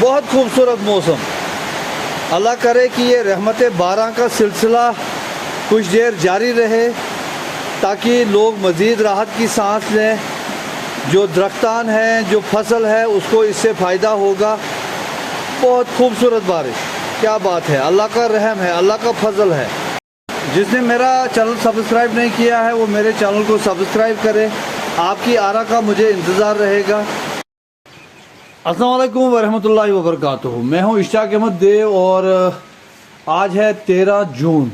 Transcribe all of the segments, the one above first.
बहुत खूबसूरत मौसम। अल्लाह करे कि ये रहमत बारह का सिलसिला कुछ देर जारी रहे ताकि लोग मज़ीद राहत की सांस लें। जो दरख्तान हैं, जो फसल है, उसको इससे फ़ायदा होगा। बहुत खूबसूरत बारिश, क्या बात है। अल्लाह का रहम है, अल्लाह का फजल है। जिसने मेरा चैनल सब्सक्राइब नहीं किया है वो मेरे चैनल को सब्सक्राइब करे। आपकी आरा का मुझे इंतज़ार रहेगा। अस्सलाम वालेकुम वरहमतुल्लाहि वबरकातुहू। मैं हूं इश्तियाक अहमद देव और आज है 13 जून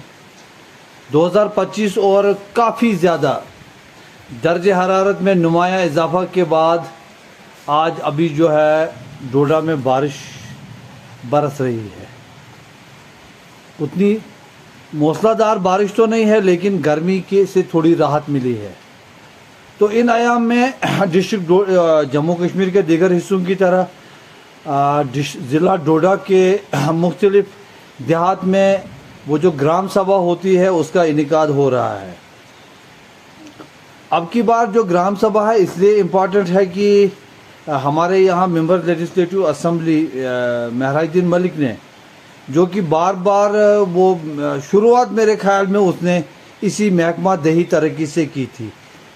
2025 और काफ़ी ज़्यादा दर्ज हरारत में नुमाया इजाफा के बाद आज अभी जो है डोडा में बारिश बरस रही है। उतनी मूसलाधार बारिश तो नहीं है लेकिन गर्मी के से थोड़ी राहत मिली है। तो इन आयाम में डिस्ट्रिक्ट जम्मू कश्मीर के दीगर हिस्सों की तरह ज़िला डोडा के मुख्तलिफ देहात में वो जो ग्राम सभा होती है उसका इनेकाद हो रहा है। अब की बार जो ग्राम सभा है इसलिए इम्पॉर्टेंट है कि हमारे यहाँ member legislative assembly Mehrajuddin Malik ने, जो कि बार बार वो शुरुआत मेरे ख्याल में उसने इसी महकमा दही तरक्की से की थी।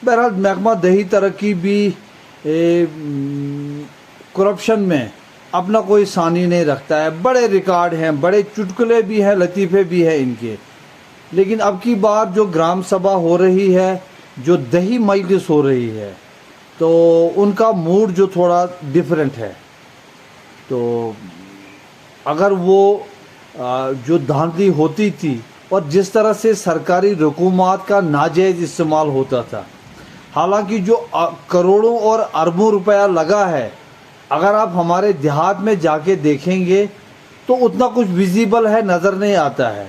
बहरहाल महकमा दही तरक्की भी करप्शन में अपना कोई सानी नहीं रखता है। बड़े रिकॉर्ड हैं, बड़े चुटकुले भी हैं, लतीफ़े भी हैं इनके। लेकिन अब की बार जो ग्राम सभा हो रही है, जो दही मजलिस हो रही है, तो उनका मूड जो थोड़ा डिफरेंट है। तो अगर वो जो धांधली होती थी और जिस तरह से सरकारी रकूमात का नाजायज़ इस्तेमाल होता था, हालांकि जो करोड़ों और अरबों रुपया लगा है, अगर आप हमारे देहात में जाके देखेंगे तो उतना कुछ विजिबल है, नज़र नहीं आता है।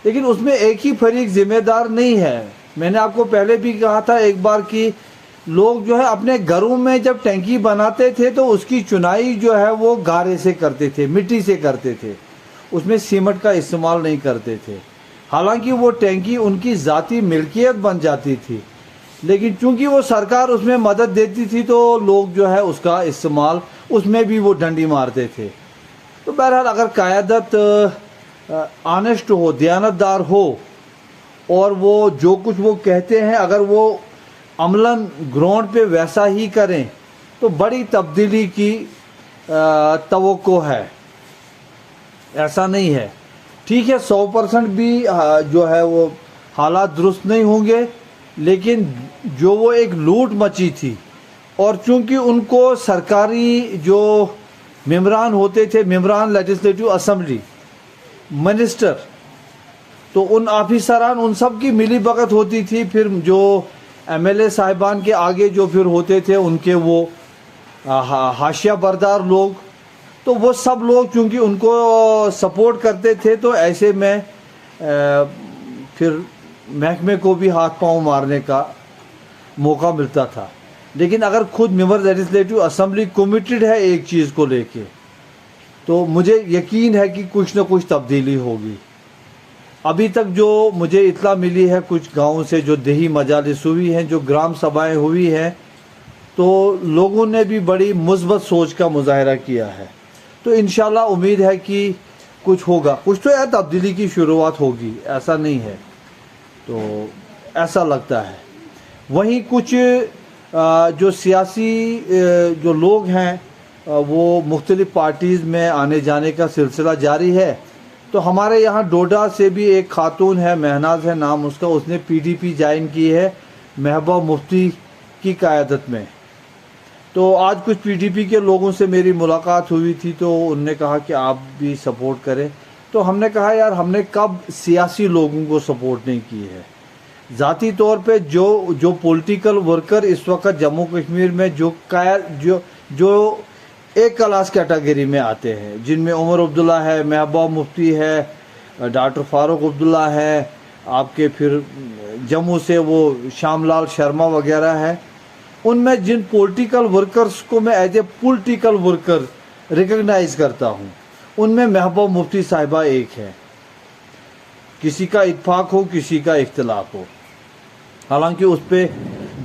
लेकिन उसमें एक ही फरीक ज़िम्मेदार नहीं है। मैंने आपको पहले भी कहा था एक बार कि लोग जो है अपने घरों में जब टैंकी बनाते थे तो उसकी चुनाई जो है वो गारे से करते थे, मिट्टी से करते थे, उसमें सीमेंट का इस्तेमाल नहीं करते थे। हालांकि वो टैंकी उनकी ज़ाती मिल्कियत बन जाती थी, लेकिन चूंकि वो सरकार उसमें मदद देती थी तो लोग जो है उसका इस्तेमाल, उसमें भी वो डंडी मारते थे। तो बहरहाल अगर क़यादत ऑनेस्ट हो, दयानतदार हो और वो जो कुछ वो कहते हैं अगर वो अमलन ग्राउंड पे वैसा ही करें तो बड़ी तब्दीली की तवक्को है। ऐसा नहीं है, ठीक है 100% भी जो है वो हालात दुरुस्त नहीं होंगे, लेकिन जो वो एक लूट मची थी और चूंकि उनको सरकारी जो मेंबरान होते थे, मेंबरान लेजिस्लेटिव असम्बली, मिनिस्टर, तो उन ऑफिसरान उन सब की मिली भगत होती थी। फिर जो एमएलए साहिबान के आगे जो फिर होते थे उनके वो हाशिया बरदार लोग, तो वो सब लोग चूंकि उनको सपोर्ट करते थे तो ऐसे में फिर महकमे को भी हाथ पांव मारने का मौका मिलता था। लेकिन अगर खुद मेंबर लेजिस्लेटिव असम्बली कमिटेड है एक चीज़ को लेके, तो मुझे यकीन है कि कुछ न कुछ तब्दीली होगी। अभी तक जो मुझे इत्तला मिली है कुछ गाँव से, जो दही मजालिस हुई हैं, जो ग्राम सभाएँ हुई हैं, तो लोगों ने भी बड़ी मुस्बत सोच का मुजाहरा किया है। तो इंशाल्लाह उम्मीद है कि कुछ होगा, कुछ तो यार तब्दीली की शुरुआत होगी, ऐसा नहीं है। तो ऐसा लगता है। वहीं कुछ जो सियासी जो लोग हैं वो मुख्तलिफ़ पार्टीज़ में आने जाने का सिलसिला जारी है। तो हमारे यहाँ डोडा से भी एक खातून है, महनाज है नाम उसका, उसने पीडीपी ज्वाइन की है महबूबा मुफ्ती की क़यादत में। तो आज कुछ पीडीपी के लोगों से मेरी मुलाकात हुई थी तो उनने कहा कि आप भी सपोर्ट करें। तो हमने कहा यार हमने कब सियासी लोगों को सपोर्ट नहीं की है। ज़ाती तौर पे जो पॉलिटिकल वर्कर इस वक्त जम्मू कश्मीर में जो एक क्लास कैटेगरी में आते हैं, जिनमें उमर अब्दुल्ला है, महबूबा मुफ्ती है, डॉक्टर फारूक अब्दुल्ला है, आपके फिर जम्मू से वो श्यामलाल शर्मा वगैरह है, उनमें जिन पॉलिटिकल वर्कर्स को मैं as a political worker recognise करता हूँ उनमें महबूबा मुफ्ती साहिबा एक है। किसी का इत्फाक हो, किसी का इख्तिलाफ हो, हालांकि उस पर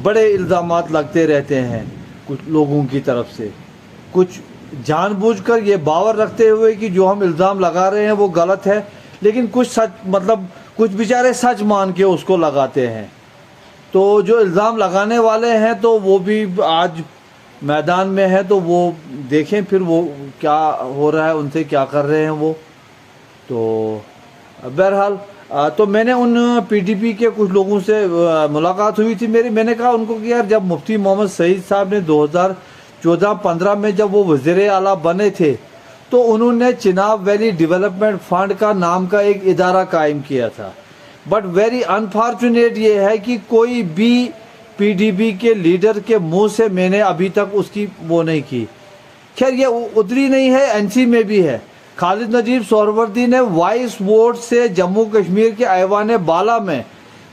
बड़े इल्ज़ामात लगते रहते हैं कुछ लोगों की तरफ से, कुछ जानबूझकर ये बावर रखते हुए कि जो हम इल्ज़ाम लगा रहे हैं वो गलत है, लेकिन कुछ सच मतलब कुछ बेचारे सच मान के उसको लगाते हैं। तो जो इल्ज़ाम लगाने वाले हैं तो वो भी आज मैदान में है, तो वो देखें फिर वो क्या हो रहा है, उनसे क्या कर रहे हैं वो। तो बहरहाल तो मैंने उन पीडीपी के कुछ लोगों से मुलाकात हुई थी मेरी। मैंने कहा उनको कि यार जब मुफ्ती मोहम्मद सईद साहब ने 2014-15 में जब वो वज़ीर आला बने थे तो उन्होंने चिनाब वैली डेवलपमेंट फंड का नाम का एक इदारा कायम किया था। बट वेरी अनफॉर्चुनेट ये है कि कोई भी पीडीपी के लीडर के मुंह से मैंने अभी तक उसकी वो नहीं की। खैर ये उतरी नहीं है, एनसी में भी है। खालिद नजीब सोहरवर्दी ने वाइस वोट से जम्मू कश्मीर के ऐवान बाला में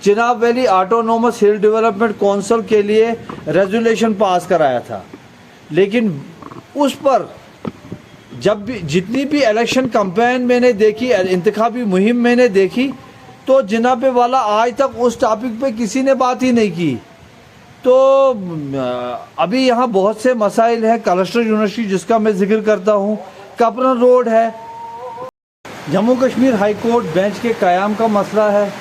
चिनाब वैली ऑटोनोमस हिल डेवलपमेंट कौंसिल के लिए रेजोल्यूशन पास कराया था, लेकिन उस पर जब भी जितनी भी इलेक्शन कैंपेन मैंने देखी, इंतखाबी मुहिम मैंने देखी, तो जनाब वाला आज तक उस टॉपिक पे किसी ने बात ही नहीं की। तो अभी यहाँ बहुत से मसाइल हैं। क्लस्टर यूनिवर्सिटी जिसका मैं जिक्र करता हूँ, कपरन रोड है, Jammu Kashmir high court bench के क़याम का मसला है,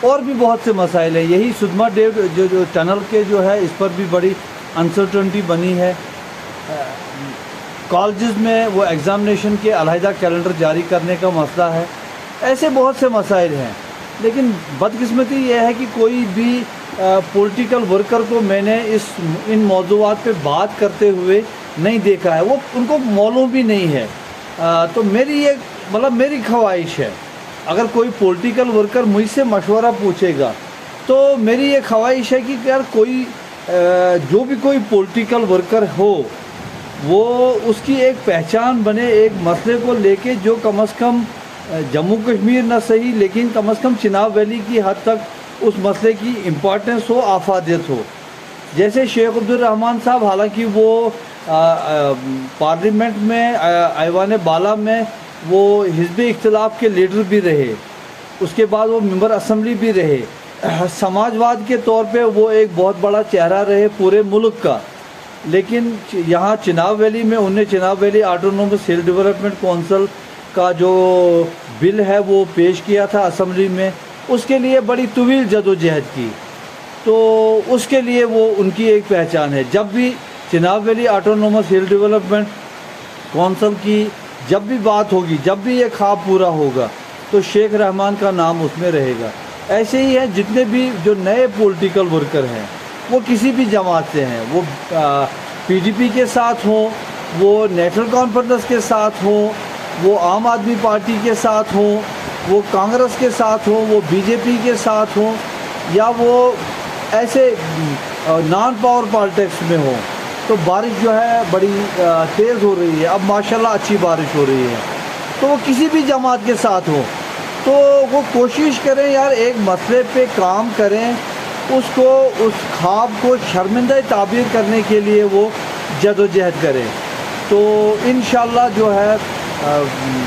और भी बहुत से मसाइल हैं। यही सुदमा डेव जो टनल के जो है, इस पर भी बड़ी अनसर्टनिटी बनी है। कॉलेजेस में वो एग्ज़ामिनेशन के अलहदा कैलेंडर जारी करने का मसला है। ऐसे बहुत से मसाइल हैं, लेकिन बदकिस्मती ये है कि कोई भी पॉलिटिकल वर्कर को मैंने इन मौज़ूआत पे बात करते हुए नहीं देखा है, वो उनको मालूम भी नहीं है। तो मेरी ये मतलब मेरी ख्वाहिश है, अगर कोई पॉलिटिकल वर्कर मुझसे मशवरा पूछेगा तो मेरी ये ख्वाहिश है कि यार कोई जो भी कोई पॉलिटिकल वर्कर हो वो उसकी एक पहचान बने, एक मसले को लेके जो कम से कम जम्मू कश्मीर ना सही लेकिन कम से कम चिनाब वैली की हद तक उस मसले की इम्पोर्टेंस हो, आफादियत हो। जैसे शेख अब्दुल रहमान साहब, हालांकि वो पार्लियामेंट में ऐवान बाला में वो हिज़्ब इख्तिलाफ के लीडर भी रहे, उसके बाद वो मेंबर असम्बली भी रहे, समाजवाद के तौर पे वो एक बहुत बड़ा चेहरा रहे पूरे मुल्क का। लेकिन यहाँ चिनाब वैली में उन्हें चिनाब वैली ऑटोनोमस हिल डेवलपमेंट कौंसिल का जो बिल है वो पेश किया था असम्बली में, उसके लिए बड़ी तवील जदोजहद की। तो उसके लिए वो उनकी एक पहचान है। जब भी चिनाब वैली ऑटोनोमस हिल डेवलपमेंट कौंसिल की जब भी बात होगी, जब भी ये ख्वाब पूरा होगा, तो शेख रहमान का नाम उसमें रहेगा। ऐसे ही है जितने भी जो नए पॉलिटिकल वर्कर हैं, वो किसी भी जमात से हैं, वो पीडीपी के साथ हों, वो नेशनल कॉन्फ्रेंस के साथ हों, वो आम आदमी पार्टी के साथ हों, वो कांग्रेस के साथ हों, वो बीजेपी के साथ हों, या वो ऐसे नॉन पावर पॉलिटिक्स में हों, तो बारिश जो है बड़ी तेज़ हो रही है। अब माशाल्लाह अच्छी बारिश हो रही है। तो वो किसी भी जमात के साथ हो तो वो कोशिश करें यार, एक मसले पे काम करें, उसको उस ख्वाब को शर्मिंदा ताबीर करने के लिए वो जदोजहद करें। तो इंशाल्लाह जो है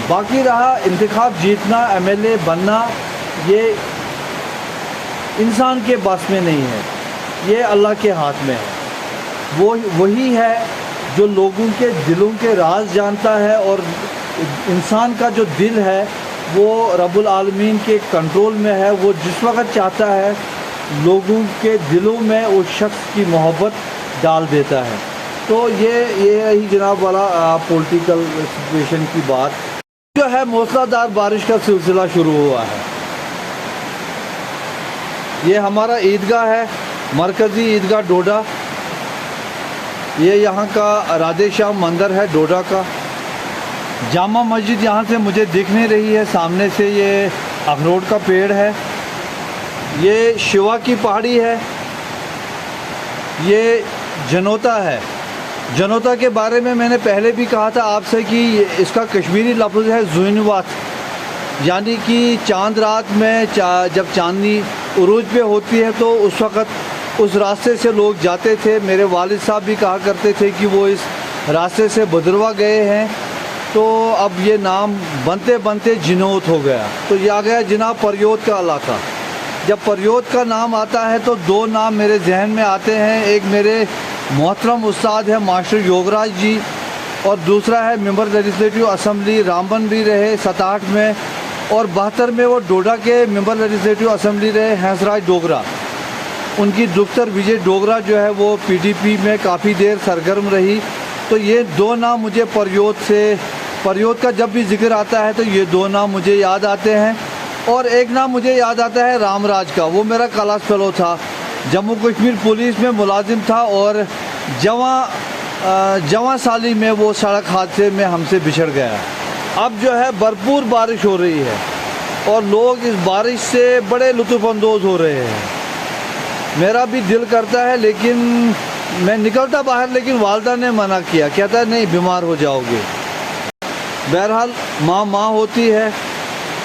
बाकी रहा इंतखाब जीतना, एमएलए बनना, ये इंसान के बस में नहीं है, ये अल्लाह के हाथ में है। वो वही है जो लोगों के दिलों के राज जानता है, और इंसान का जो दिल है वो रब्बुल आलमीन के कंट्रोल में है। वो जिस वक्त चाहता है लोगों के दिलों में उस शख्स की मोहब्बत डाल देता है। तो ये ही जनाब वाला पॉलिटिकल सिचुएशन की बात जो है। मूसलाधार बारिश का सिलसिला शुरू हुआ है। ये हमारा ईदगाह है, मरकज़ी ईदगाह डोडा। ये यहाँ का राधे श्याम मंदिर है डोडा का। जामा मस्जिद यहाँ से मुझे दिख नहीं रही है, सामने से ये अखरोट का पेड़ है। ये शिवा की पहाड़ी है। ये जनोता है। जनोता के बारे में मैंने पहले भी कहा था आपसे कि इसका कश्मीरी लफ्ज़ है जुनवात, यानी कि चांद रात में जब चांदनी उरूज पे होती है तो उस वक़्त उस रास्ते से लोग जाते थे। मेरे वालिद साहब भी कहा करते थे कि वो इस रास्ते से बदरवा गए हैं। तो अब ये नाम बनते बनते जिनोत हो गया, तो ये आ गया जिना परयोत का इलाका। जब परयोत का नाम आता है तो दो नाम मेरे जहन में आते हैं। एक मेरे मोहतरम उस्ताद है मास्टर योगराज जी, और दूसरा है मेंबर लेजिस्लेटिव असम्बली रामबन भी रहे 87 में, और 72 में वो डोडा के मेंबर लेजिस्लेटिव असम्बली रहे हंसराज डोगरा। उनकी दुख्तर विजय डोगरा जो है वो पीडीपी में काफ़ी देर सरगर्म रही। तो ये दो नाम मुझे परयोत का जब भी जिक्र आता है तो ये दो नाम मुझे याद आते हैं। और एक नाम मुझे याद आता है रामराज का, वो मेरा क्लास फेलो था, जम्मू कश्मीर पुलिस में मुलाजिम था और जवां साली में वो सड़क हादसे में हमसे बिछड़ गया। अब जो है भरपूर बारिश हो रही है और लोग इस बारिश से बड़े लुत्फ़अंदोज़ हो रहे हैं। मेरा भी दिल करता है लेकिन मैं निकलता बाहर, लेकिन वालदा ने मना किया, कहता है नहीं बीमार हो जाओगे। बहरहाल माँ होती है,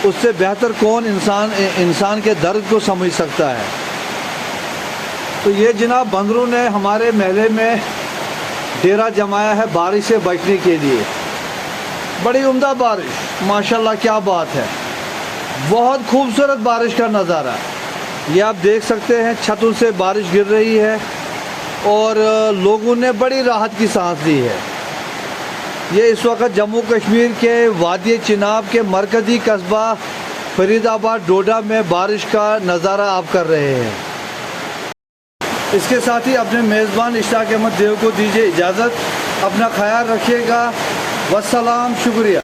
उससे बेहतर कौन इंसान के दर्द को समझ सकता है। तो ये जनाब बंदरों ने हमारे महल्ले में डेरा जमाया है बारिश से बचने के लिए। बड़ी उम्दा बारिश, माशाल्लाह क्या बात है, बहुत खूबसूरत बारिश का नज़ारा। ये आप देख सकते हैं छतों से बारिश गिर रही है और लोगों ने बड़ी राहत की सांस ली है। ये इस वक्त जम्मू कश्मीर के वादी चिनाब के मरकज़ी कस्बा फरीदाबाद डोडा में बारिश का नज़ारा आप कर रहे हैं। इसके साथ ही अपने मेज़बान इश्ताक अहमद देव को दीजिए इजाज़त। अपना ख्याल रखिएगा। वस्सलाम, शुक्रिया।